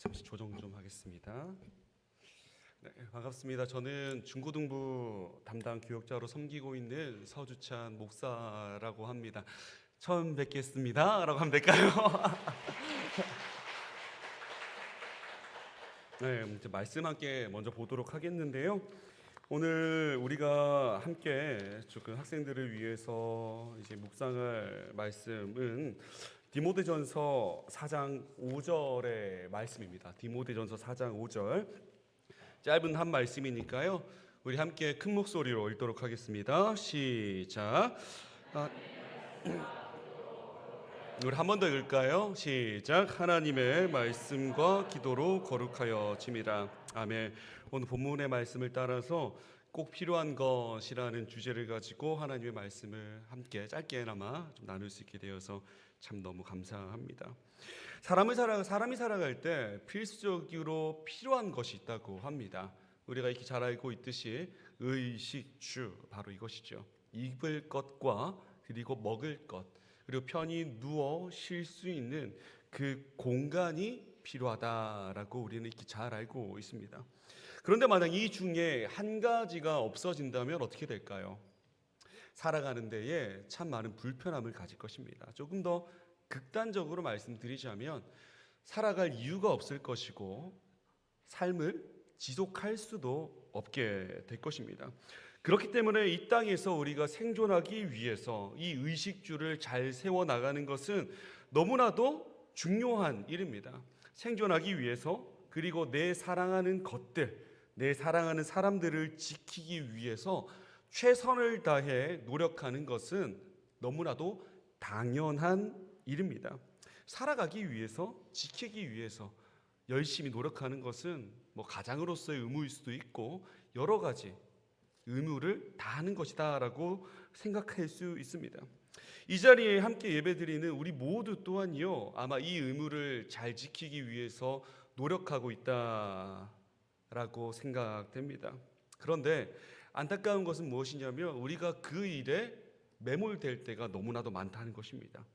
잠시 조정 좀 하겠습니다. 네, 반갑습니다. 저는 중고등부 담당 교역자로 섬기고 있는 서주찬 목사라고 합니다. 처음 뵙겠습니다 라고 하면 될까요? 네, 이제 말씀 함께 먼저 보도록 하겠는데요. 오늘 우리가 함께 조금 학생들을 위해서 이제 묵상할 말씀은 디모데전서 4장 5절의 말씀입니다. 디모데전서 4장 5절. 짧은 한 말씀이니까요. 우리 함께 큰 목소리로 읽도록 하겠습니다. 시작. 우리 한 번 더 읽을까요? 시작. 하나님의 말씀과 기도로 거룩하여 짐이라. 아멘. 오늘 본문의 말씀을 따라서 꼭 필요한 것이라는 주제를 가지고 하나님의 말씀을 함께 짧게나마 좀 나눌 수 있게 되어서 참 너무 감사합니다. 사람이 살아갈 때 필수적으로 필요한 것이 있다고 합니다. 우리가 이렇게 잘 알고 있듯이 의식주, 바로 이것이죠. 입을 것과 그리고 먹을 것, 그리고 편히 누워 쉴 수 있는 그 공간이 필요하다라고 우리는 이렇게 잘 알고 있습니다. 그런데 만약 이 중에 한 가지가 없어진다면 어떻게 될까요? 살아가는 데에 참 많은 불편함을 가질 것입니다. 조금 더 극단적으로 말씀드리자면 살아갈 이유가 없을 것이고 삶을 지속할 수도 없게 될 것입니다. 그렇기 때문에 이 땅에서 우리가 생존하기 위해서 이 의식주를 잘 세워나가는 것은 너무나도 중요한 일입니다. 생존하기 위해서, 그리고 내 사랑하는 것들, 내 사랑하는 사람들을 지키기 위해서 최선을 다해 노력하는 것은 너무나도 당연한 일입니다. 살아가기 위해서, 지키기 위해서 열심히 노력하는 것은 가장으로서의 의무일 수도 있고 여러 가지 의무를 다하는 것이다라고 생각할 수 있습니다. 이 자리에 함께 예배드리는 우리 모두 또한요, 아마 이 의무를 잘 지키기 위해서 노력하고 있다라고 생각됩니다. 그런데 안타까운 것은 무엇이냐면 우리가 그 일에 매몰될 때가 너무나도 많다는 것입니다.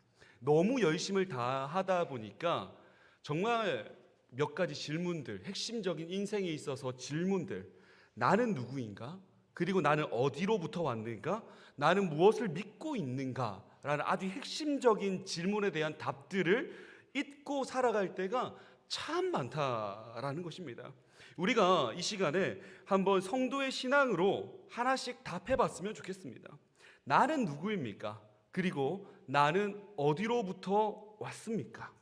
너무 열심을 다하다 보니까 정말 몇 가지 질문들, 핵심적인 인생에 있어서 질문들, 나는 누구인가? 그리고 나는 어디로부터 왔는가? 나는 무엇을 믿고 있는가? 라는 아주 핵심적인 질문에 대한 답들을 잊고 살아갈 때가 참 많다라는 것입니다. 우리가 이 시간에 한번 성도의 신앙으로 하나씩 답해봤으면 좋겠습니다. 나는 누구입니까? 그리고 나는 어디로부터 왔습니까?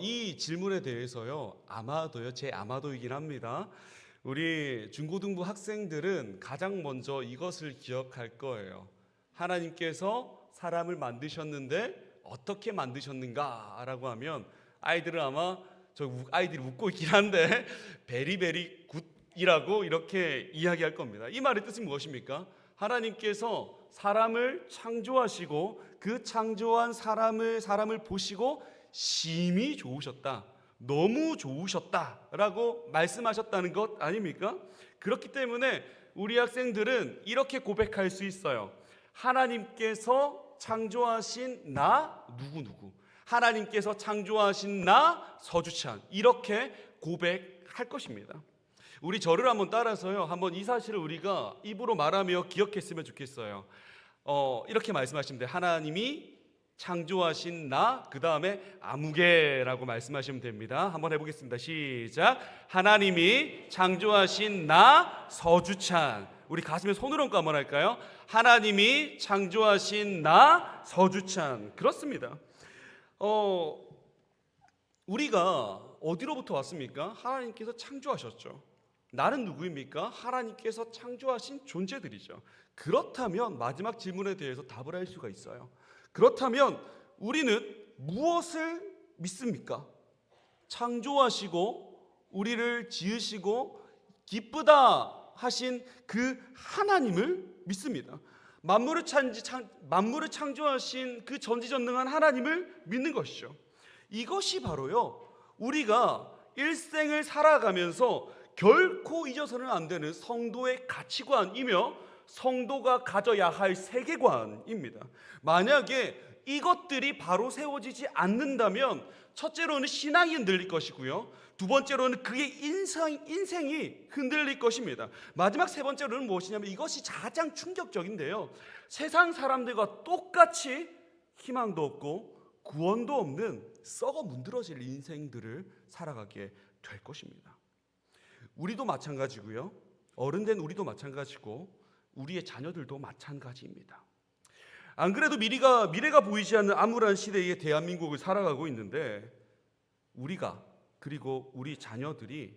이 질문에 대해서요, 아마도요, 제 아마도이긴 합니다. 우리 중고등부 학생들은 가장 먼저 이것을 기억할 거예요. 하나님께서 사람을 만드셨는데 어떻게 만드셨는가라고 하면 아이들은 아마 아이들이 웃고 있긴 한데 베리베리 굿이라고 이렇게 이야기할 겁니다. 이 말의 뜻은 무엇입니까? 하나님께서 사람을 창조하시고 그 창조한 사람을 보시고 심히 좋으셨다, 너무 좋으셨다라고 말씀하셨다는 것 아닙니까? 그렇기 때문에 우리 학생들은 이렇게 고백할 수 있어요. 하나님께서 창조하신 나 누구누구, 하나님께서 창조하신 나 서주찬, 이렇게 고백할 것입니다. 우리 저를 한번 따라서요, 한번 이 사실을 우리가 입으로 말하며 기억했으면 좋겠어요. 이렇게 말씀하시면 돼요. 하나님이 창조하신 나, 그 다음에 아무개라고 말씀하시면 됩니다. 한번 해보겠습니다. 시작. 하나님이 창조하신 나 서주찬. 우리 가슴에 손을 얹고 한번 할까요? 하나님이 창조하신 나 서주찬. 그렇습니다. 우리가 어디로부터 왔습니까? 하나님께서 창조하셨죠. 나는 누구입니까? 하나님께서 창조하신 존재들이죠. 그렇다면 마지막 질문에 대해서 답을 할 수가 있어요. 그렇다면 우리는 무엇을 믿습니까? 창조하시고 우리를 지으시고 기쁘다 하신 그 하나님을 믿습니다. 만물을 창조하신 그 전지전능한 하나님을 믿는 것이죠. 이것이 바로요, 우리가 일생을 살아가면서 결코 잊어서는 안 되는 성도의 가치관이며 성도가 가져야 할 세계관입니다. 만약에 이것들이 바로 세워지지 않는다면 첫째로는 신앙이 흔들릴 것이고요, 두 번째로는 그의 인생이 흔들릴 것입니다. 마지막 세 번째로는 무엇이냐면 이것이 가장 충격적인데요, 세상 사람들과 똑같이 희망도 없고 구원도 없는 썩어 문드러질 인생들을 살아가게 될 것입니다. 우리도 마찬가지고요, 어른된 우리도 마찬가지고 우리의 자녀들도 마찬가지입니다. 안 그래도 미래가 보이지 않는 암울한 시대에 대한민국을 살아가고 있는데, 우리가 그리고 우리 자녀들이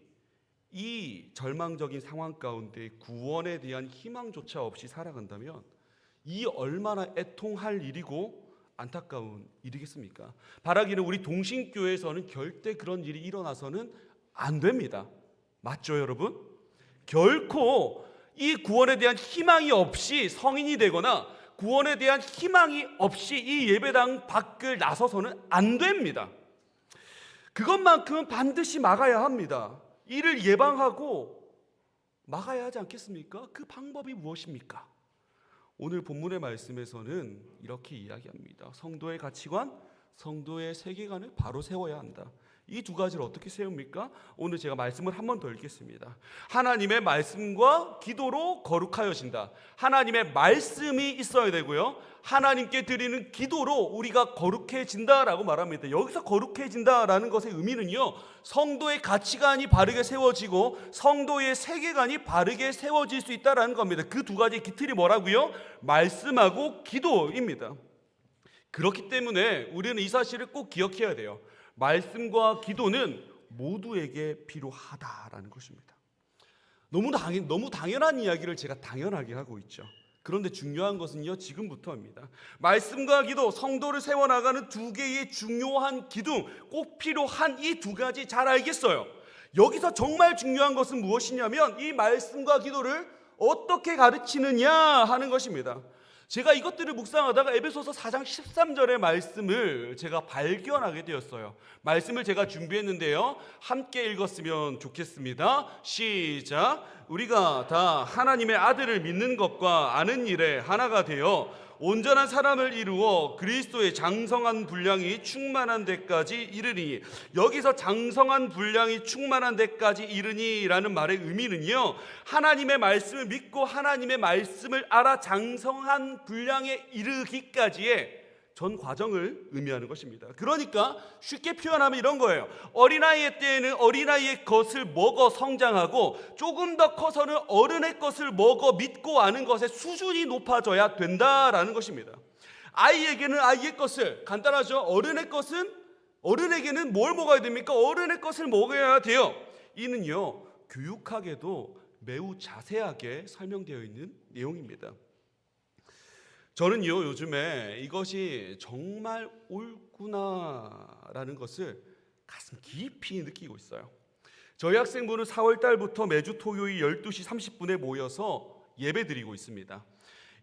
이 절망적인 상황 가운데 구원에 대한 희망조차 없이 살아간다면 이 얼마나 애통할 일이고 안타까운 일이겠습니까? 바라기는 우리 동신교회에서는 절대 그런 일이 일어나서는 안 됩니다. 맞죠, 여러분? 결코 이 구원에 대한 희망이 없이 성인이 되거나 구원에 대한 희망이 없이 이 예배당 밖을 나서서는 안 됩니다. 그것만큼은 반드시 막아야 합니다. 이를 예방하고 막아야 하지 않겠습니까? 그 방법이 무엇입니까? 오늘 본문의 말씀에서는 이렇게 이야기합니다. 성도의 가치관, 성도의 세계관을 바로 세워야 한다. 이 두 가지를 어떻게 세웁니까? 오늘 제가 말씀을 한 번 더 읽겠습니다. 하나님의 말씀과 기도로 거룩하여진다. 하나님의 말씀이 있어야 되고요, 하나님께 드리는 기도로 우리가 거룩해진다라고 말합니다. 여기서 거룩해진다라는 것의 의미는요, 성도의 가치관이 바르게 세워지고 성도의 세계관이 바르게 세워질 수 있다라는 겁니다. 그 두 가지 기틀이 뭐라고요? 말씀하고 기도입니다. 그렇기 때문에 우리는 이 사실을 꼭 기억해야 돼요. 말씀과 기도는 모두에게 필요하다라는 것입니다. 너무 당연한 이야기를 제가 당연하게 하고 있죠. 그런데 중요한 것은요, 지금부터입니다. 말씀과 기도, 성도를 세워나가는 두 개의 중요한 기둥, 꼭 필요한 이 두 가지 잘 알겠어요. 여기서 정말 중요한 것은 무엇이냐면 이 말씀과 기도를 어떻게 가르치느냐 하는 것입니다. 제가 이것들을 묵상하다가 에베소서 4장 13절의 말씀을 제가 발견하게 되었어요. 말씀을 제가 준비했는데요, 함께 읽었으면 좋겠습니다. 시작. 우리가 다 하나님의 아들을 믿는 것과 아는 일에 하나가 되어 온전한 사람을 이루어 그리스도의 장성한 분량이 충만한 데까지 이르니, 여기서 장성한 분량이 충만한 데까지 이르니라는 말의 의미는요, 하나님의 말씀을 믿고 하나님의 말씀을 알아 장성한 분량에 이르기까지의 전 과정을 의미하는 것입니다. 그러니까 쉽게 표현하면 이런 거예요. 어린아이의 때에는 어린아이의 것을 먹어 성장하고 조금 더 커서는 어른의 것을 먹어 믿고 아는 것의 수준이 높아져야 된다라는 것입니다. 아이에게는 아이의 것을, 간단하죠? 어른의 것은 어른에게는 뭘 먹어야 됩니까? 어른의 것을 먹어야 돼요. 이는요, 교육학에도 매우 자세하게 설명되어 있는 내용입니다. 저는요, 요즘에 이것이 정말 옳구나라는 것을 가슴 깊이 느끼고 있어요. 저희 학생부는 4월 달부터 매주 토요일 12시 30분에 모여서 예배 드리고 있습니다.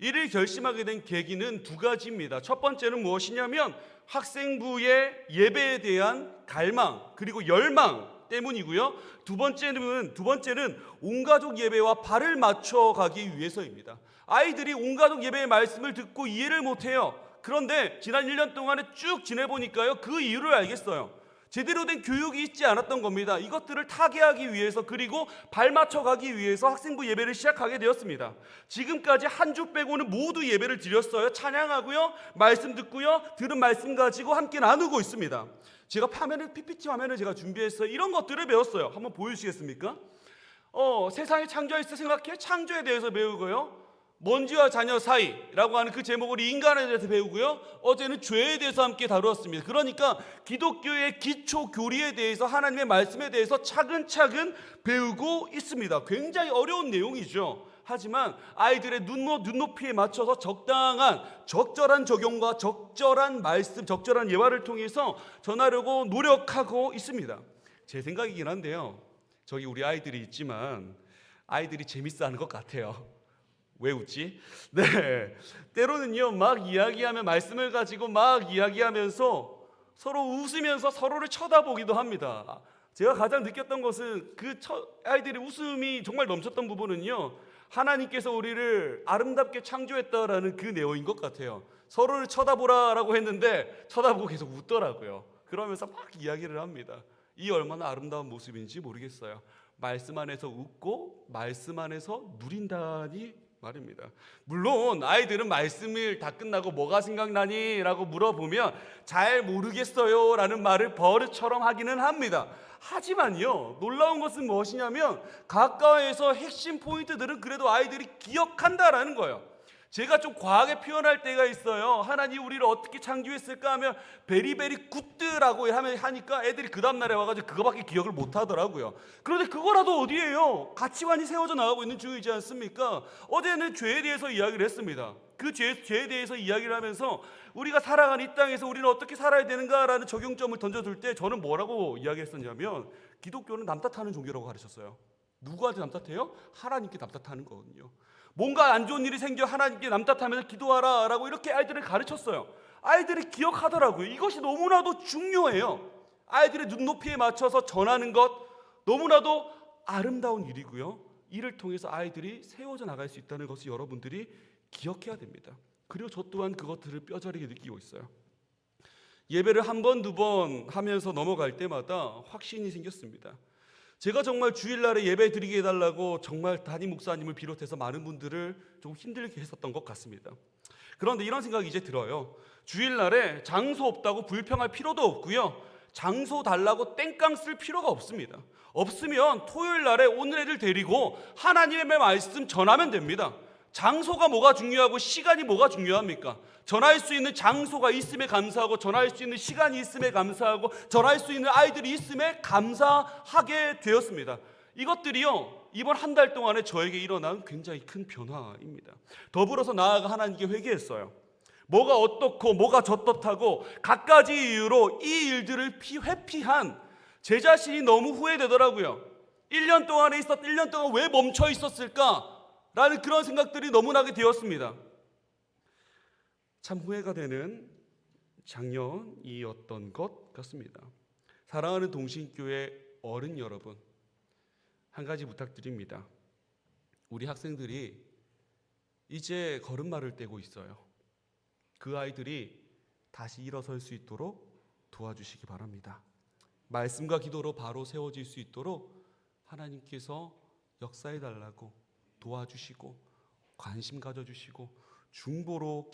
이를 결심하게 된 계기는 두 가지입니다. 첫 번째는 무엇이냐면 학생부의 예배에 대한 갈망 그리고 열망 때문이고요. 두 번째는 온가족 예배와 발을 맞춰가기 위해서입니다. 아이들이 온가족 예배의 말씀을 듣고 이해를 못해요. 그런데 지난 1년 동안에 쭉 지내보니까요, 그 이유를 알겠어요. 제대로 된 교육이 있지 않았던 겁니다. 이것들을 타개하기 위해서, 그리고 발맞춰가기 위해서 학생부 예배를 시작하게 되었습니다. 지금까지 한 주 빼고는 모두 예배를 드렸어요. 찬양하고요, 말씀 듣고요, 들은 말씀 가지고 함께 나누고 있습니다. 제가 PPT 화면을 제가 준비했어요. 이런 것들을 배웠어요. 한번 보여주시겠습니까? 세상의 창조에 있어 생각해? 창조에 대해서 배우고요, 먼지와 자녀 사이라고 하는 그 제목으로 인간에 대해서 배우고요, 어제는 죄에 대해서 함께 다루었습니다. 그러니까 기독교의 기초 교리에 대해서, 하나님의 말씀에 대해서 차근차근 배우고 있습니다. 굉장히 어려운 내용이죠. 하지만 아이들의 눈높이에 맞춰서 적절한 적용과 적절한 말씀, 적절한 예화를 통해서 전하려고 노력하고 있습니다. 제 생각이긴 한데요, 저기 우리 아이들이 있지만 아이들이 재밌어하는 것 같아요. 왜 웃지? 네, 때로는요, 막 이야기하면, 말씀을 가지고 막 이야기하면서 서로 웃으면서 서로를 쳐다보기도 합니다. 제가 가장 느꼈던 것은 아이들의 웃음이 정말 넘쳤던 부분은요, 하나님께서 우리를 아름답게 창조했다라는 그 내용인 것 같아요. 서로를 쳐다보라라고 했는데 쳐다보고 계속 웃더라고요. 그러면서 막 이야기를 합니다. 이 얼마나 아름다운 모습인지 모르겠어요. 말씀 안에서 웃고 말씀 안에서 누린다니 말입니다. 물론 아이들은 말씀을 다 끝나고 뭐가 생각나니? 라고 물어보면 잘 모르겠어요 라는 말을 버릇처럼 하기는 합니다. 하지만요, 놀라운 것은 무엇이냐면 가까이에서 핵심 포인트들은 그래도 아이들이 기억한다라는 거예요. 제가 좀 과하게 표현할 때가 있어요. 하나님 우리를 어떻게 창조했을까 하면 베리베리 굿드라고 하니까 애들이 그 다음날에 와가지고 그거밖에 기억을 못 하더라고요. 그런데 그거라도 어디예요? 가치관이 세워져 나가고 있는 중이지 않습니까? 어제는 죄에 대해서 이야기를 했습니다. 그 죄에 대해서 이야기를 하면서 우리가 살아가는 이 땅에서 우리는 어떻게 살아야 되는가라는 적용점을 던져줄 때 저는 뭐라고 이야기했었냐면 기독교는 남 탓하는 종교라고 가르쳤어요. 누구한테 남 탓해요? 하나님께 남 탓하는 거거든요. 뭔가 안 좋은 일이 생겨 하나님께 남 탓하면서 기도하라 라고 이렇게 아이들을 가르쳤어요. 아이들이 기억하더라고요. 이것이 너무나도 중요해요. 아이들의 눈높이에 맞춰서 전하는 것 너무나도 아름다운 일이고요. 이를 통해서 아이들이 세워져 나갈 수 있다는 것을 여러분들이 기억해야 됩니다. 그리고 저 또한 그것들을 뼈저리게 느끼고 있어요. 예배를 한 번, 두 번 하면서 넘어갈 때마다 확신이 생겼습니다. 제가 정말 주일날에 예배 드리게 해달라고 정말 담임 목사님을 비롯해서 많은 분들을 좀 힘들게 했었던 것 같습니다. 그런데 이런 생각이 이제 들어요. 주일날에 장소 없다고 불평할 필요도 없고요. 장소 달라고 땡깡 쓸 필요가 없습니다. 없으면 토요일날에 오는 애들 데리고 하나님의 말씀 전하면 됩니다. 장소가 뭐가 중요하고 시간이 뭐가 중요합니까? 전할 수 있는 장소가 있음에 감사하고 전할 수 있는 시간이 있음에 감사하고 전할 수 있는 아이들이 있음에 감사하게 되었습니다. 이것들이요 이번 한 달 동안에 저에게 일어난 굉장히 큰 변화입니다. 더불어서 나아가 하나님께 회개했어요. 뭐가 어떻고 뭐가 저떻하고 갖가지 이유로 이 일들을 회피한 제 자신이 너무 후회되더라고요. 1년 동안 왜 멈춰 있었을까? 라는 그런 생각들이 너무 나게 되었습니다. 참 후회가 되는 작년이었던 것 같습니다. 사랑하는 동신교회 어른 여러분, 한 가지 부탁드립니다. 우리 학생들이 이제 걸음마를 떼고 있어요. 그 아이들이 다시 일어설 수 있도록 도와주시기 바랍니다. 말씀과 기도로 바로 세워질 수 있도록 하나님께서 역사해달라고 도와주시고 관심 가져주시고 중보로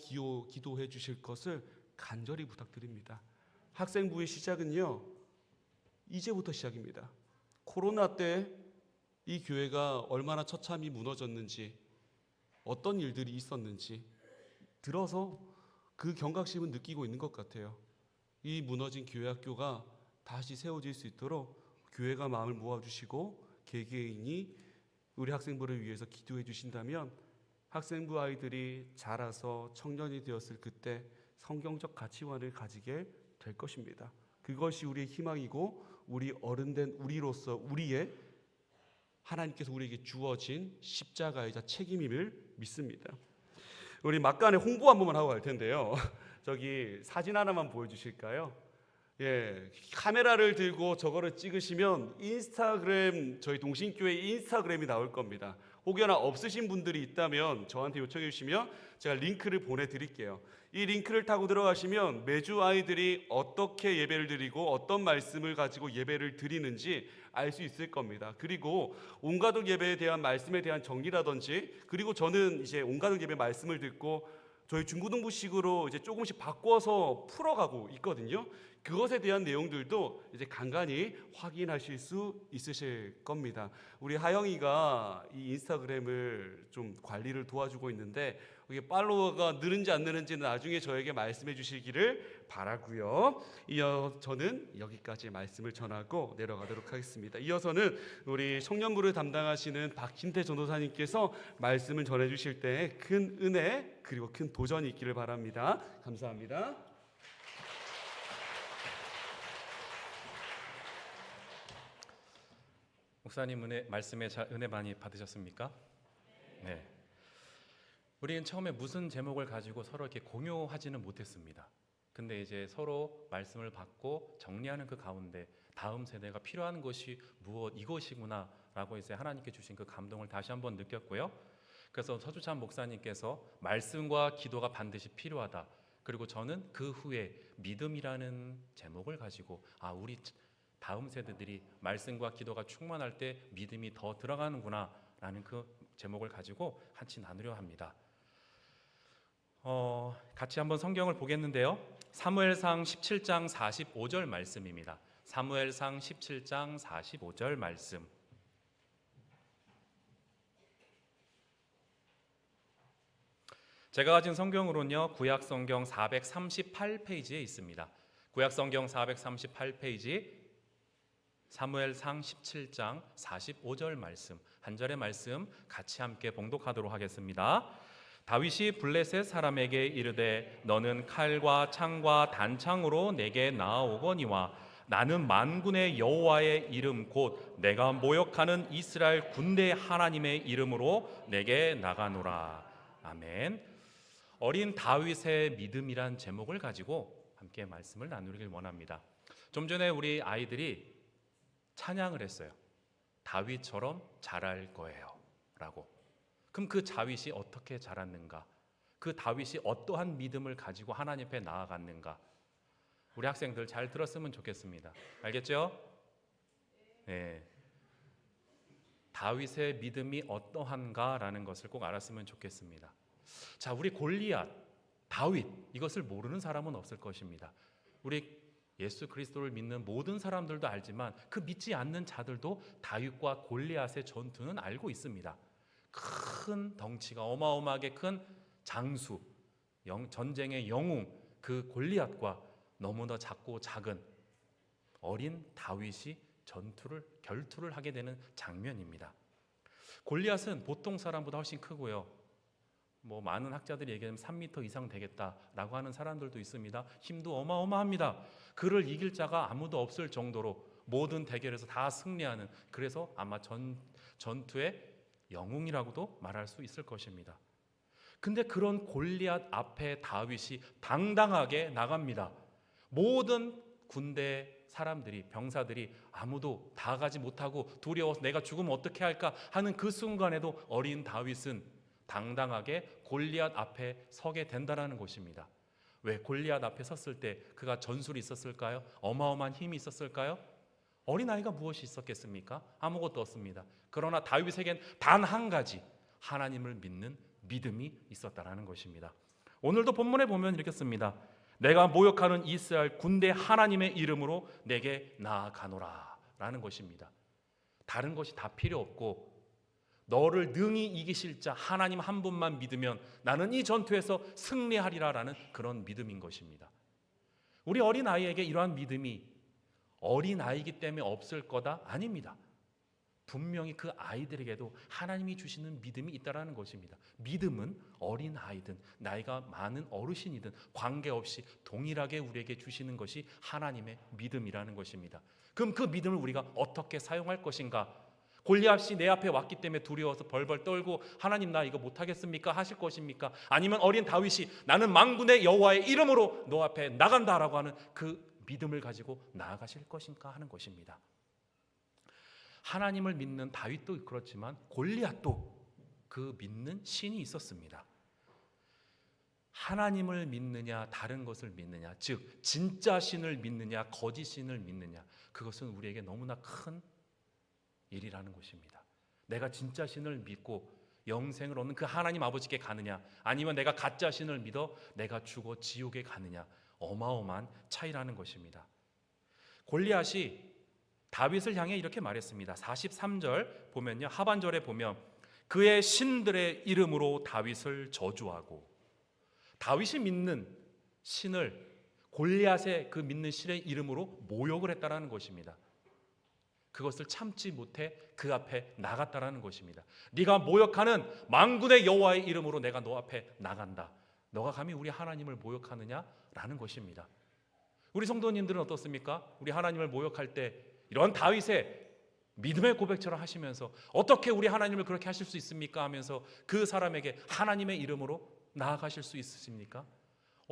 기도해 주실 것을 간절히 부탁드립니다. 학생부의 시작은요 이제부터 시작입니다. 코로나 때 이 교회가 얼마나 처참히 무너졌는지 어떤 일들이 있었는지 들어서 그 경각심은 느끼고 있는 것 같아요. 이 무너진 교회 학교가 다시 세워질 수 있도록 교회가 마음을 모아주시고 개개인이 우리 학생부를 위해서 기도해 주신다면 학생부 아이들이 자라서 청년이 되었을 그때 성경적 가치관을 가지게 될 것입니다. 그것이 우리의 희망이고 우리 어른된 우리로서 우리의 하나님께서 우리에게 주어진 십자가이자 책임임을 믿습니다. 우리 막간에 홍보 한 번만 하고 갈 텐데요. 저기 사진 하나만 보여주실까요? 예, 카메라를 들고 저거를 찍으시면 인스타그램 저희 동신교회 인스타그램이 나올 겁니다. 혹여나 없으신 분들이 있다면 저한테 요청해 주시면 제가 링크를 보내드릴게요. 이 링크를 타고 들어가시면 매주 아이들이 어떻게 예배를 드리고 어떤 말씀을 가지고 예배를 드리는지 알 수 있을 겁니다. 그리고 온가족 예배에 대한 말씀에 대한 정리라든지 그리고 저는 이제 온가족 예배 말씀을 듣고 저희 중고등부식으로 이제 조금씩 바꿔서 풀어가고 있거든요. 그것에 대한 내용들도 이제 간간히 확인하실 수 있으실 겁니다. 우리 하영이가 이 인스타그램을 좀 관리를 도와주고 있는데 이게 팔로워가 느는지 안 느는지는 나중에 저에게 말씀해 주시기를 바라고요. 저는 여기까지 말씀을 전하고 내려가도록 하겠습니다. 이어서는 우리 청년부를 담당하시는 박진태 전도사님께서 말씀을 전해 주실 때 큰 은혜 그리고 큰 도전이 있기를 바랍니다. 감사합니다. 목사님 말씀에 은혜 많이 받으셨습니까? 네. 우리는 처음에 무슨 제목을 가지고 서로 이렇게 공유하지는 못했습니다. 근데 이제 서로 말씀을 받고 정리하는 그 가운데 다음 세대가 필요한 것이 이것이구나라고 이제 하나님께 주신 그 감동을 다시 한번 느꼈고요. 그래서 서주찬 목사님께서 말씀과 기도가 반드시 필요하다. 그리고 저는 그 후에 믿음이라는 제목을 가지고 우리 다음 세대들이 말씀과 기도가 충만할 때 믿음이 더 들어가는구나 라는 그 제목을 가지고 같이 나누려 합니다. 같이 한번 성경을 보겠는데요. 사무엘상 17장 45절 말씀입니다. 사무엘상 17장 45절 말씀. 제가 가진 성경으로는요, 구약 성경 438페이지에 있습니다. 구약 성경 438페이지 사무엘상 17장 45절 말씀, 한 절의 말씀 같이 함께 봉독하도록 하겠습니다. 다윗이 블레셋 사람에게 이르되 너는 칼과 창과 단창으로 내게 나아오거니와 나는 만군의 여호와의 이름 곧 내가 모욕하는 이스라엘 군대 하나님의 이름으로 내게 나가노라. 아멘. 어린 다윗의 믿음이란 제목을 가지고 함께 말씀을 나누길 원합니다. 좀 전에 우리 아이들이 찬양을 했어요. 다윗처럼 자랄 거예요 라고. 그럼 그 다윗이 어떻게 자랐는가? 그 다윗이 어떠한 믿음을 가지고 하나님 앞에 나아갔는가? 우리 학생들 잘 들었으면 좋겠습니다. 알겠죠? 네. 다윗의 믿음이 어떠한가라는 것을 꼭 알았으면 좋겠습니다. 자, 우리 골리앗, 다윗 이것을 모르는 사람은 없을 것입니다. 우리 예수 그리스도를 믿는 모든 사람들도 알지만 그 믿지 않는 자들도 다윗과 골리앗의 전투는 알고 있습니다. 큰 덩치가 어마어마하게 큰 장수, 전쟁의 영웅 그 골리앗과 너무나 작고 작은 어린 다윗이 결투를 하게 되는 장면입니다. 골리앗은 보통 사람보다 훨씬 크고요. 많은 학자들이 얘기하면 3m 이상 되겠다라고 하는 사람들도 있습니다. 힘도 어마어마합니다. 그를 이길 자가 아무도 없을 정도로 모든 대결에서 다 승리하는, 그래서 아마 전투의 영웅이라고도 말할 수 있을 것입니다. 근데 그런 골리앗 앞에 다윗이 당당하게 나갑니다. 모든 군대 사람들이, 병사들이 아무도 다가가지 못하고 두려워서 내가 죽으면 어떻게 할까 하는 그 순간에도 어린 다윗은 당당하게 골리앗 앞에 서게 된다는 것입니다. 왜? 골리앗 앞에 섰을 때 그가 전술이 있었을까요? 어마어마한 힘이 있었을까요? 어린아이가 무엇이 있었겠습니까? 아무것도 없습니다. 그러나 다윗에겐 단 한 가지, 하나님을 믿는 믿음이 있었다는 것입니다. 오늘도 본문에 보면 이렇게 씁니다. 내가 모욕하는 이스라엘 군대 하나님의 이름으로 내게 나아가노라 라는 것입니다. 다른 것이 다 필요 없고 너를 능히 이기실 자 하나님 한 분만 믿으면 나는 이 전투에서 승리하리라라는 그런 믿음인 것입니다. 우리 어린아이에게 이러한 믿음이 어린아이이기 때문에 없을 거다? 아닙니다. 분명히 그 아이들에게도 하나님이 주시는 믿음이 있다는 것입니다. 믿음은 어린아이든 나이가 많은 어르신이든 관계없이 동일하게 우리에게 주시는 것이 하나님의 믿음이라는 것입니다. 그럼 그 믿음을 우리가 어떻게 사용할 것인가? 골리앗이 내 앞에 왔기 때문에 두려워서 벌벌 떨고 하나님 나 이거 못하겠습니까? 하실 것입니까? 아니면 어린 다윗이 나는 만군의 여호와의 이름으로 너 앞에 나간다라고 하는 그 믿음을 가지고 나아가실 것인가 하는 것입니다. 하나님을 믿는 다윗도 그렇지만 골리앗도 그 믿는 신이 있었습니다. 하나님을 믿느냐 다른 것을 믿느냐, 즉 진짜 신을 믿느냐 거짓 신을 믿느냐, 그것은 우리에게 너무나 큰 일이라는 것입니다. 내가 진짜 신을 믿고 영생을 얻는 그 하나님 아버지께 가느냐, 아니면 내가 가짜 신을 믿어 내가 죽어 지옥에 가느냐, 어마어마한 차이라는 것입니다. 골리앗이 다윗을 향해 이렇게 말했습니다. 43절 보면요, 하반절에 보면 그의 신들의 이름으로 다윗을 저주하고, 다윗이 믿는 신을 골리앗의 그 믿는 신의 이름으로 모욕을 했다라는 것입니다. 그것을 참지 못해 그 앞에 나갔다라는 것입니다. 네가 모욕하는 만군의 여호와의 이름으로 내가 너 앞에 나간다. 너가 감히 우리 하나님을 모욕하느냐라는 것입니다. 우리 성도님들은 어떻습니까? 우리 하나님을 모욕할 때 이런 다윗의 믿음의 고백처럼 하시면서 어떻게 우리 하나님을 그렇게 하실 수 있습니까? 하면서 그 사람에게 하나님의 이름으로 나아가실 수 있으십니까?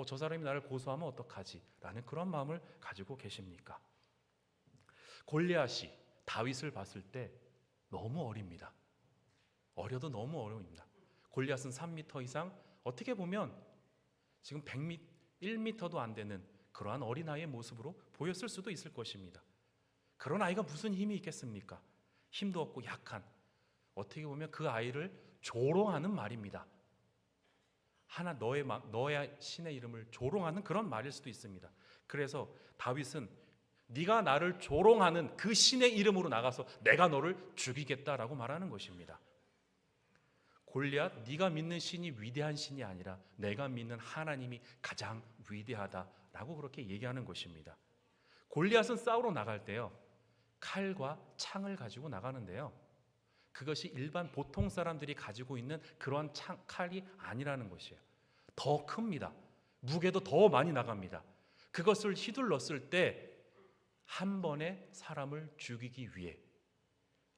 저 사람이 나를 고소하면 어떡하지? 라는 그런 마음을 가지고 계십니까? 골리앗이 다윗을 봤을 때 너무 어립니다. 어려도 너무 어려웁니다. 골리앗은 3m 이상, 어떻게 보면 지금 1m도 안 되는 그러한 어린아이의 모습으로 보였을 수도 있을 것입니다. 그런 아이가 무슨 힘이 있겠습니까? 힘도 없고 약한, 어떻게 보면 그 아이를 조롱하는 말입니다. 하나 너의 신의 이름을 조롱하는 그런 말일 수도 있습니다. 그래서 다윗은 네가 나를 조롱하는 그 신의 이름으로 나가서 내가 너를 죽이겠다라고 말하는 것입니다. 골리앗, 네가 믿는 신이 위대한 신이 아니라 내가 믿는 하나님이 가장 위대하다라고 그렇게 얘기하는 것입니다. 골리앗은 싸우러 나갈 때요, 칼과 창을 가지고 나가는데요, 그것이 일반 보통 사람들이 가지고 있는 그런 칼이 아니라는 것이에요. 더 큽니다. 무게도 더 많이 나갑니다. 그것을 휘둘렀을 때 한 번에 사람을 죽이기 위해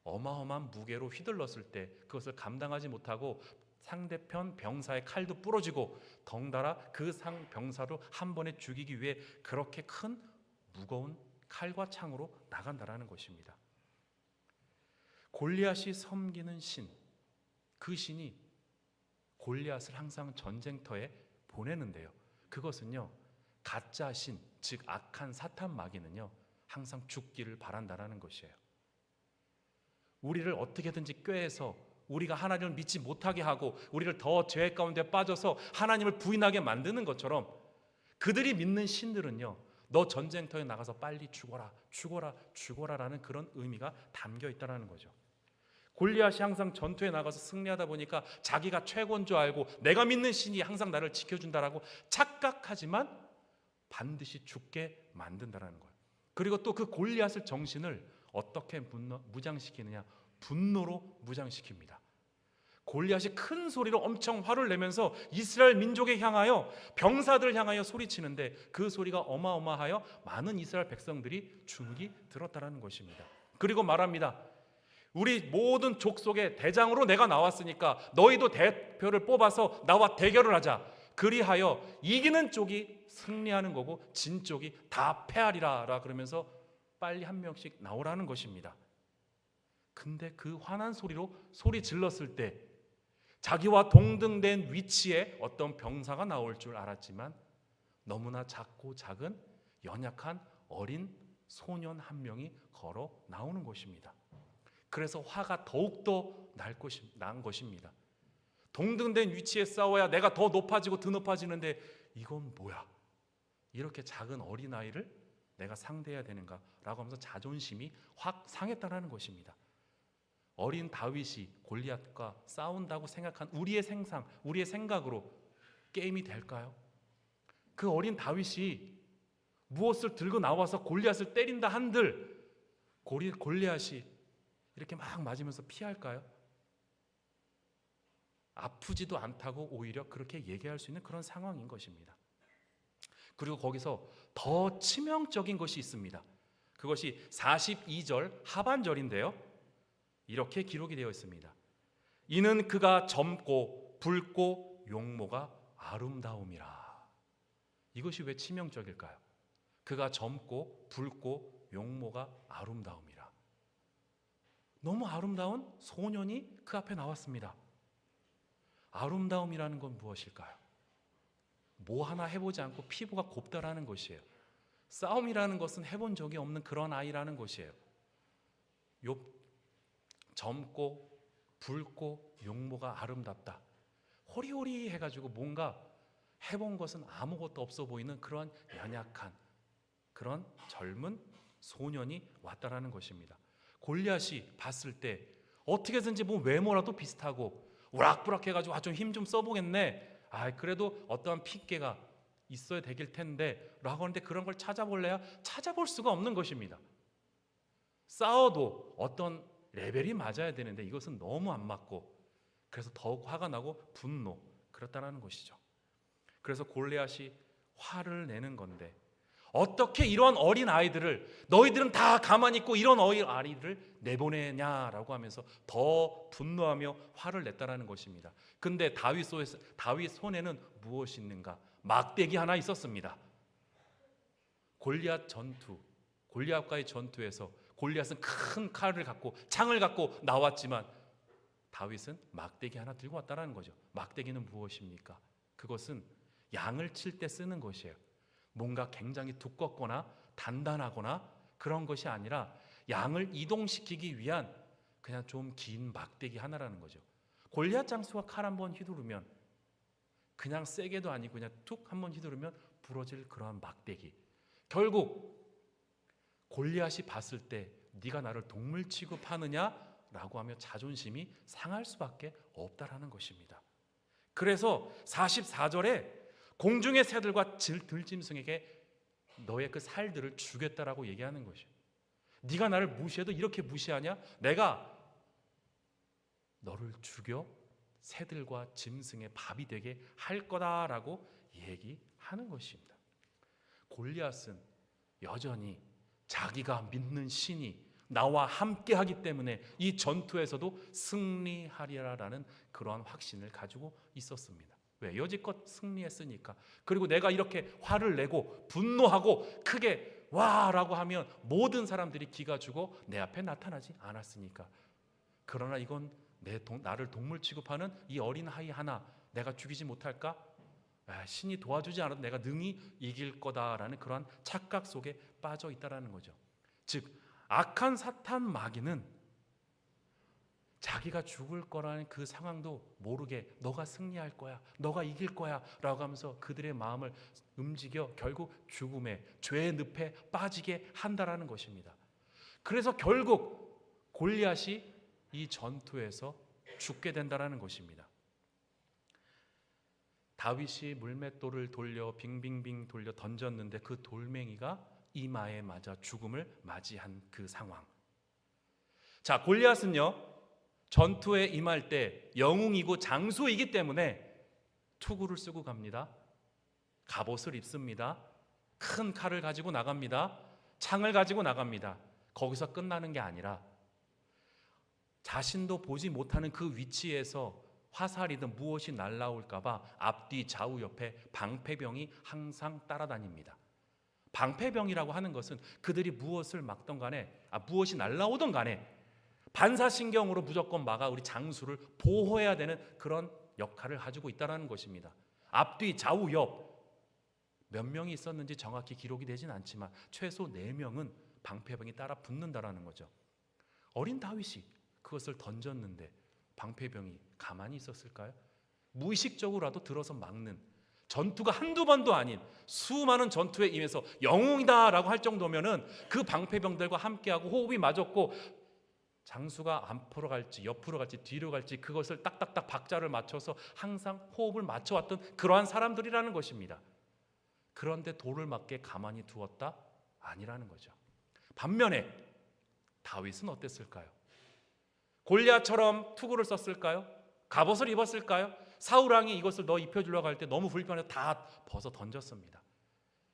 어마어마한 무게로 휘둘렀을 때 그것을 감당하지 못하고 상대편 병사의 칼도 부러지고 덩달아 그 병사를 한 번에 죽이기 위해 그렇게 큰 무거운 칼과 창으로 나간다라는 것입니다. 골리앗이 섬기는 신, 그 신이 골리앗을 항상 전쟁터에 보내는데요, 그것은요, 가짜 신, 즉 악한 사탄 마귀는요, 항상 죽기를 바란다라는 것이에요. 우리를 어떻게든지 꾀해서 우리가 하나님을 믿지 못하게 하고 우리를 더 죄 가운데 빠져서 하나님을 부인하게 만드는 것처럼 그들이 믿는 신들은요, 너 전쟁터에 나가서 빨리 죽어라, 죽어라, 죽어라라는 그런 의미가 담겨 있다는 거죠. 골리앗이 항상 전투에 나가서 승리하다 보니까 자기가 최고인 줄 알고 내가 믿는 신이 항상 나를 지켜준다라고 착각하지만 반드시 죽게 만든다는 거예요. 그리고 또 그 골리앗의 정신을 어떻게 무장시키느냐? 분노로 무장시킵니다. 골리앗이 큰 소리로 엄청 화를 내면서 이스라엘 민족에 향하여, 병사들을 향하여 소리치는데 그 소리가 어마어마하여 많은 이스라엘 백성들이 주눅이 들었다는 것입니다. 그리고 말합니다. 우리 모든 족속의 대장으로 내가 나왔으니까 너희도 대표를 뽑아서 나와 대결을 하자. 그리하여 이기는 쪽이 승리하는 거고 진 쪽이 다 패하리라 그러면서 빨리 한 명씩 나오라는 것입니다. 근데 그 화난 소리로 소리 질렀을 때 자기와 동등된 위치에 어떤 병사가 나올 줄 알았지만 너무나 작고 작은 연약한 어린 소년 한 명이 걸어 나오는 것입니다. 그래서 화가 더욱더 난 것입니다. 동등된 위치에 싸워야 내가 더 높아지고 더 높아지는데 이건 뭐야? 이렇게 작은 어린아이를 내가 상대해야 되는가? 라고 하면서 자존심이 확 상했다는 것입니다. 어린 다윗이 골리앗과 싸운다고 생각한 우리의 생각으로 게임이 될까요? 그 어린 다윗이 무엇을 들고 나와서 골리앗을 때린다 한들 골리앗이 이렇게 막 맞으면서 피할까요? 아프지도 않다고 오히려 그렇게 얘기할 수 있는 그런 상황인 것입니다. 그리고 거기서 더 치명적인 것이 있습니다. 그것이 42절 하반절인데요, 이렇게 기록이 되어 있습니다. 이는 그가 젊고 붉고 용모가 아름다움이라. 이것이 왜 치명적일까요? 그가 젊고 붉고 용모가 아름다움이라. 너무 아름다운 소년이 그 앞에 나왔습니다. 아름다움이라는 건 무엇일까요? 뭐 하나 해보지 않고 피부가 곱다라는 것이에요. 싸움이라는 것은 해본 적이 없는 그런 아이라는 것이에요. 젊고 붉고 용모가 아름답다. 호리호리해가지고 뭔가 해본 것은 아무것도 없어 보이는 그런 연약한 그런 젊은 소년이 왔다라는 것입니다. 골리앗이 봤을 때 어떻게든지 뭐 외모라도 비슷하고 우락부락해가지고 좀 힘 좀 써보겠네. 그래도 어떠한 핏기가 있어야 되길 텐데 라고 하는데 그런 걸 찾아볼래야 찾아볼 수가 없는 것입니다. 싸워도 어떤 레벨이 맞아야 되는데 이것은 너무 안 맞고 그래서 더욱 화가 나고 분노 그렇다라는 것이죠. 그래서 골리앗이 화를 내는 건데 어떻게 이런 어린 아이들을 너희들은 다 가만히 있고 이런 어린 아이들을 내보내냐라고 하면서 더 분노하며 화를 냈다라는 것입니다. 근데 다윗 손에는 무엇이 있는가? 막대기 하나 있었습니다. 골리앗과의 전투에서 골리앗은 큰 칼을 갖고 창을 갖고 나왔지만 다윗은 막대기 하나 들고 왔다라는 거죠. 막대기는 무엇입니까? 그것은 양을 칠 때 쓰는 것이에요. 뭔가 굉장히 두껍거나 단단하거나 그런 것이 아니라 양을 이동시키기 위한 그냥 좀 긴 막대기 하나라는 거죠. 골리앗 장수가 칼 한번 휘두르면 그냥 세게도 아니고 그냥 툭 한번 휘두르면 부러질 그러한 막대기. 결국 골리앗이 봤을 때 네가 나를 동물 취급하느냐라고 하며 자존심이 상할 수밖에 없다라는 것입니다. 그래서 44절에 공중의 새들과 들짐승에게 너의 그 살들을 주겠다라고 얘기하는 것이에요. 네가 나를 무시해도 이렇게 무시하냐? 내가 너를 죽여 새들과 짐승의 밥이 되게 할 거다라고 얘기하는 것입니다. 골리앗은 여전히 자기가 믿는 신이 나와 함께하기 때문에 이 전투에서도 승리하리라라는 그러한 확신을 가지고 있었습니다. 왜? 여지껏 승리했으니까. 그리고 내가 이렇게 화를 내고 분노하고 크게 와라고 하면 모든 사람들이 기가 죽어 내 앞에 나타나지 않았으니까. 그러나 이건 나를 동물 취급하는 이 어린 아이 하나 내가 죽이지 못할까? 신이 도와주지 않아도 내가 능히 이길 거다라는 그러한 착각 속에 빠져 있다라는 거죠. 즉 악한 사탄 마귀는 자기가 죽을 거라는 그 상황도 모르게 너가 승리할 거야, 너가 이길 거야 라고 하면서 그들의 마음을 움직여 결국 죽음의 죄의 늪에 빠지게 한다라는 것입니다. 그래서 결국 골리앗이 이 전투에서 죽게 된다라는 것입니다. 다윗이 물맷돌을 돌려 빙빙빙 돌려 던졌는데 그 돌멩이가 이마에 맞아 죽음을 맞이한 그 상황. 자, 골리앗은요 전투에 임할 때 영웅이고 장수이기 때문에 투구를 쓰고 갑니다. 갑옷을 입습니다. 큰 칼을 가지고 나갑니다. 창을 가지고 나갑니다. 거기서 끝나는 게 아니라 자신도 보지 못하는 그 위치에서 화살이든 무엇이 날라올까 봐 앞뒤 좌우 옆에 방패병이 항상 따라다닙니다. 방패병이라고 하는 것은 그들이 무엇을 막던 간에 무엇이 날라오던 간에 반사신경으로 무조건 막아 우리 장수를 보호해야 되는 그런 역할을 가지고 있다는 것입니다. 앞뒤 좌우 옆 몇 명이 있었는지 정확히 기록이 되진 않지만 최소 4명은 방패병이 따라 붙는다라는 거죠. 어린 다윗이 그것을 던졌는데 방패병이 가만히 있었을까요? 무의식적으로라도 들어서 막는, 전투가 한두 번도 아닌 수많은 전투에 임해서 영웅이다라고 할 정도면은 그 방패병들과 함께하고 호흡이 맞았고 장수가 앞으로 갈지 옆으로 갈지 뒤로 갈지 그것을 딱딱딱 박자를 맞춰서 항상 호흡을 맞춰왔던 그러한 사람들이라는 것입니다. 그런데 돌을 맞게 가만히 두었다? 아니라는 거죠. 반면에 다윗은 어땠을까요? 골리앗처럼 투구를 썼을까요? 갑옷을 입었을까요? 사울왕이 이것을 너 입혀주려고 할 때 너무 불편해서 다 벗어 던졌습니다.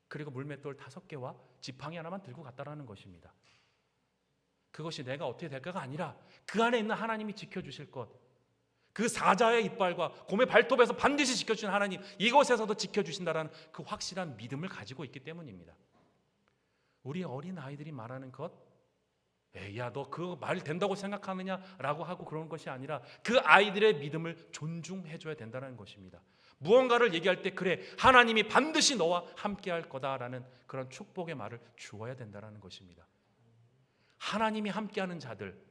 그리고 물맷돌 5개와 지팡이 하나만 들고 갔다라는 것입니다. 그것이 내가 어떻게 될까가 아니라 그 안에 있는 하나님이 지켜주실 것, 그 사자의 이빨과 곰의 발톱에서 반드시 지켜주신 하나님, 이곳에서도 지켜주신다라는 그 확실한 믿음을 가지고 있기 때문입니다. 우리 어린 아이들이 말하는 것, 야 너 그 말 된다고 생각하느냐라고 하고 그런 것이 아니라 그 아이들의 믿음을 존중해줘야 된다는 것입니다. 무언가를 얘기할 때 그래 하나님이 반드시 너와 함께할 거다라는 그런 축복의 말을 주어야 된다는 것입니다. 하나님이 함께하는 자들,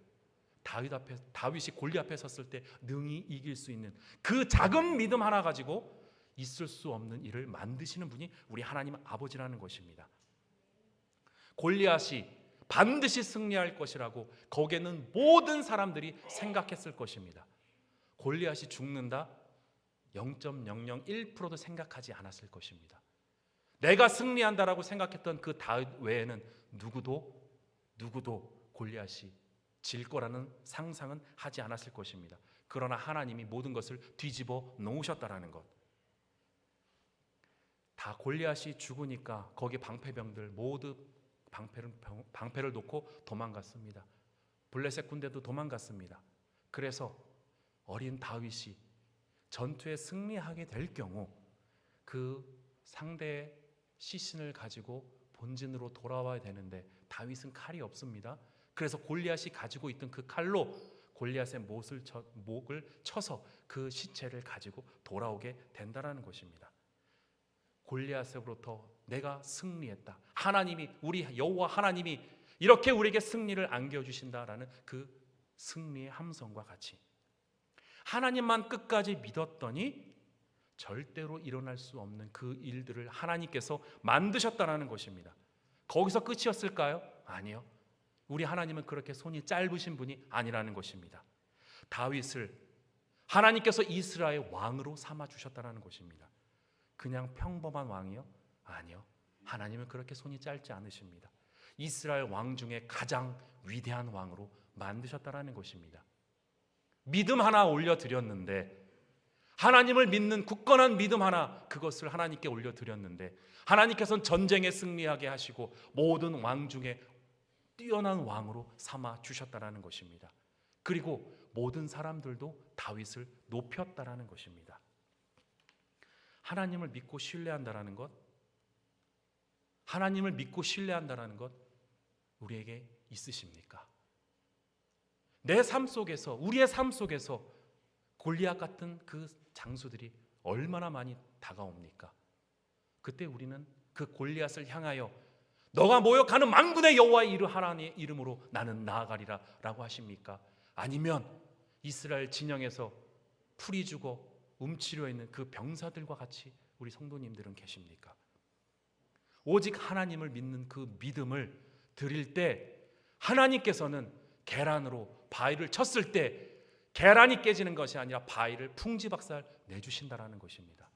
다윗이 골리앗 앞에 섰을 때 능히 이길 수 있는 그 작은 믿음 하나 가지고 있을 수 없는 일을 만드시는 분이 우리 하나님 아버지라는 것입니다. 골리앗이 반드시 승리할 것이라고 거기에는 모든 사람들이 생각했을 것입니다. 골리앗이 죽는다? 0.001%도 생각하지 않았을 것입니다. 내가 승리한다라고 생각했던 그 다윗 외에는 누구도 골리앗이 질 거라는 상상은 하지 않았을 것입니다. 그러나 하나님이 모든 것을 뒤집어 놓으셨다라는 것. 다 골리앗이 죽으니까 거기 방패병들 모두 방패를 놓고 도망갔습니다. 블레셋 군대도 도망갔습니다. 그래서 어린 다윗이 전투에 승리하게 될 경우 그 상대의 시신을 가지고 본진으로 돌아와야 되는데 다윗은 칼이 없습니다. 그래서 골리앗이 가지고 있던 그 칼로 골리앗의 목을 쳐서 그 시체를 가지고 돌아오게 된다라는 것입니다. 골리앗으로부터 내가 승리했다. 하나님이, 우리 여호와 하나님이 이렇게 우리에게 승리를 안겨주신다라는 그 승리의 함성과 같이 하나님만 끝까지 믿었더니 절대로 일어날 수 없는 그 일들을 하나님께서 만드셨다라는 것입니다. 거기서 끝이었을까요? 아니요. 우리 하나님은 그렇게 손이 짧으신 분이 아니라는 것입니다. 다윗을 하나님께서 이스라엘 왕으로 삼아 주셨다는 것입니다. 그냥 평범한 왕이요? 아니요. 하나님은 그렇게 손이 짧지 않으십니다. 이스라엘 왕 중에 가장 위대한 왕으로 만드셨다는 것입니다. 믿음 하나 올려드렸는데, 하나님을 믿는 굳건한 믿음 하나, 그것을 하나님께 올려드렸는데 하나님께서는 전쟁에 승리하게 하시고 모든 왕 중에 뛰어난 왕으로 삼아 주셨다는 것입니다. 그리고 모든 사람들도 다윗을 높였다라는 것입니다. 하나님을 믿고 신뢰한다라는 것, 하나님을 믿고 신뢰한다라는 것 우리에게 있으십니까? 내 삶 속에서, 우리의 삶 속에서 골리앗 같은 그 장수들이 얼마나 많이 다가옵니까? 그때 우리는 그 골리앗을 향하여 너가 모욕하는 만군의 여호와의 하나님의 이름으로 나는 나아가리라 라고 하십니까? 아니면 이스라엘 진영에서 풀이 죽어 움츠려 있는 그 병사들과 같이 우리 성도님들은 계십니까? 오직 하나님을 믿는 그 믿음을 드릴 때 하나님께서는 계란으로 바위를 쳤을 때 계란이 깨지는 것이 아니라 바위를 풍지박살 내주신다라는 것입니다.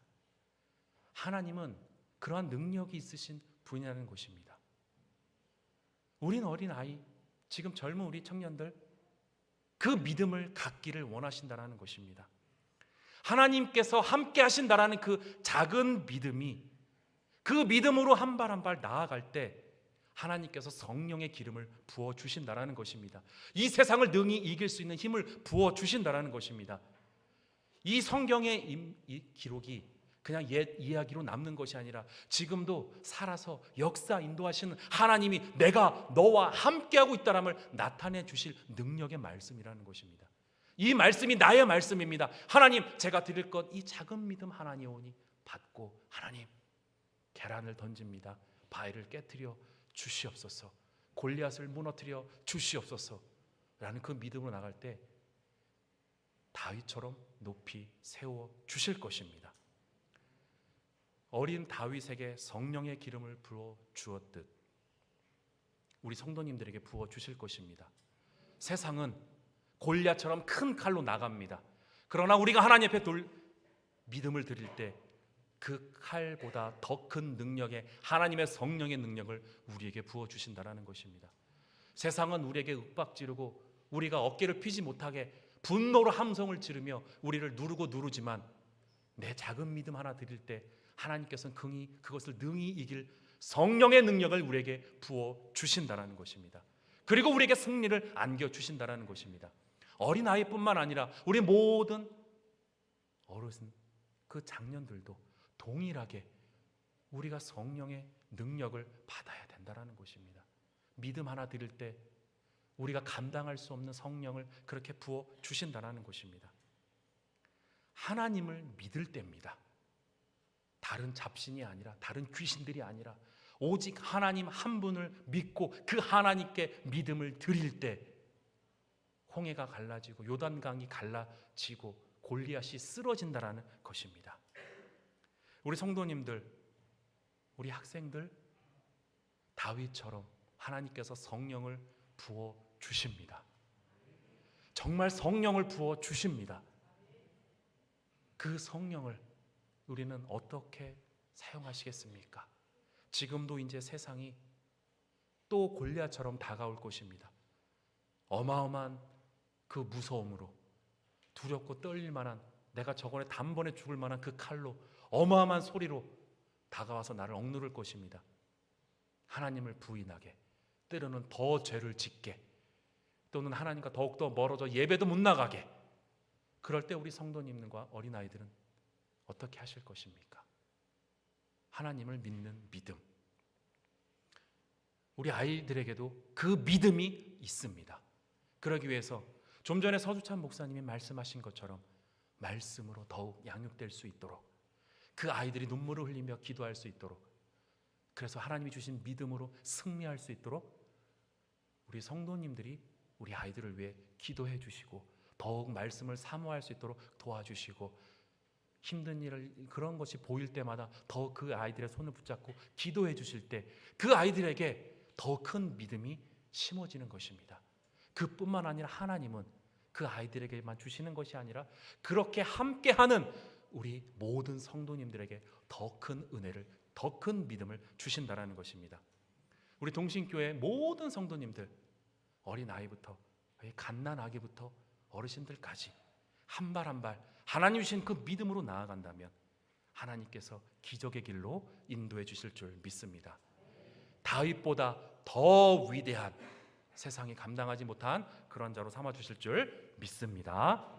하나님은 그러한 능력이 있으신 분이라는 것입니다. 우린 어린아이, 지금 젊은 우리 청년들 그 믿음을 갖기를 원하신다라는 것입니다. 하나님께서 함께 하신다라는 그 작은 믿음이, 그 믿음으로 한 발 한 발 나아갈 때 하나님께서 성령의 기름을 부어주신다라는 것입니다. 이 세상을 능히 이길 수 있는 힘을 부어주신다라는 것입니다. 이 성경의 이 기록이 그냥 옛 이야기로 남는 것이 아니라 지금도 살아서 역사 인도하시는 하나님이 내가 너와 함께하고 있다는 걸 나타내 주실 능력의 말씀이라는 것입니다. 이 말씀이 나의 말씀입니다. 하나님, 제가 드릴 것 이 작은 믿음 하나니 오니 받고 하나님 계란을 던집니다. 바위를 깨뜨려 주시옵소서. 골리앗을 무너뜨려 주시옵소서 라는 그 믿음으로 나갈 때 다윗처럼 높이 세워 주실 것입니다. 어린 다윗에게 성령의 기름을 부어 주었듯 우리 성도님들에게 부어 주실 것입니다. 세상은 골리앗처럼 큰 칼로 나갑니다. 그러나 우리가 하나님 앞에 믿음을 드릴 때 그 칼보다 더 큰 능력의 하나님의 성령의 능력을 우리에게 부어 주신다라는 것입니다. 세상은 우리에게 윽박지르고 우리가 어깨를 펴지 못하게 분노로 함성을 지르며 우리를 누르고 누르지만 내 작은 믿음 하나 드릴 때 하나님께서는 그것을 능히 이길 성령의 능력을 우리에게 부어 주신다라는 것입니다. 그리고 우리에게 승리를 안겨 주신다라는 것입니다. 어린아이뿐만 아니라 우리 모든 어르신, 그 장년들도 동일하게 우리가 성령의 능력을 받아야 된다라는 것입니다. 믿음 하나 드릴 때 우리가 감당할 수 없는 성령을 그렇게 부어 주신다라는 것입니다. 하나님을 믿을 때입니다. 다른 잡신이 아니라, 다른 귀신들이 아니라 오직 하나님 한 분을 믿고 그 하나님께 믿음을 드릴 때 홍해가 갈라지고 요단강이 갈라지고 골리앗이 쓰러진다라는 것입니다. 우리 성도님들, 우리 학생들, 다윗처럼 하나님께서 성령을 부어 주십니다. 정말 성령을 부어 주십니다. 그 성령을 우리는 어떻게 사용하시겠습니까? 지금도 이제 세상이 또 골리앗처럼 다가올 것입니다. 어마어마한 그 무서움으로 두렵고 떨릴 만한, 내가 저번에 단번에 죽을 만한 그 칼로 어마어마한 소리로 다가와서 나를 억누를 것입니다. 하나님을 부인하게, 때로는 더 죄를 짓게, 또는 하나님과 더욱더 멀어져 예배도 못 나가게, 그럴 때 우리 성도님과 어린아이들은 어떻게 하실 것입니까? 하나님을 믿는 믿음, 우리 아이들에게도 그 믿음이 있습니다. 그러기 위해서 좀 전에 서주찬 목사님이 말씀하신 것처럼 말씀으로 더욱 양육될 수 있도록, 그 아이들이 눈물을 흘리며 기도할 수 있도록, 그래서 하나님이 주신 믿음으로 승리할 수 있도록 우리 성도님들이 우리 아이들을 위해 기도해 주시고 더욱 말씀을 사모할 수 있도록 도와주시고, 힘든 일을 그런 것이 보일 때마다 더 그 아이들의 손을 붙잡고 기도해 주실 때 그 아이들에게 더 큰 믿음이 심어지는 것입니다. 그뿐만 아니라 하나님은 그 아이들에게만 주시는 것이 아니라 그렇게 함께하는 우리 모든 성도님들에게 더 큰 은혜를, 더 큰 믿음을 주신다라는 것입니다. 우리 동신교회 모든 성도님들, 어린아이부터 갓난아기부터 어르신들까지 한 발 한 발 하나님 주신 그 믿음으로 나아간다면 하나님께서 기적의 길로 인도해 주실 줄 믿습니다. 다윗보다 더 위대한, 세상이 감당하지 못한 그런 자로 삼아 주실 줄 믿습니다.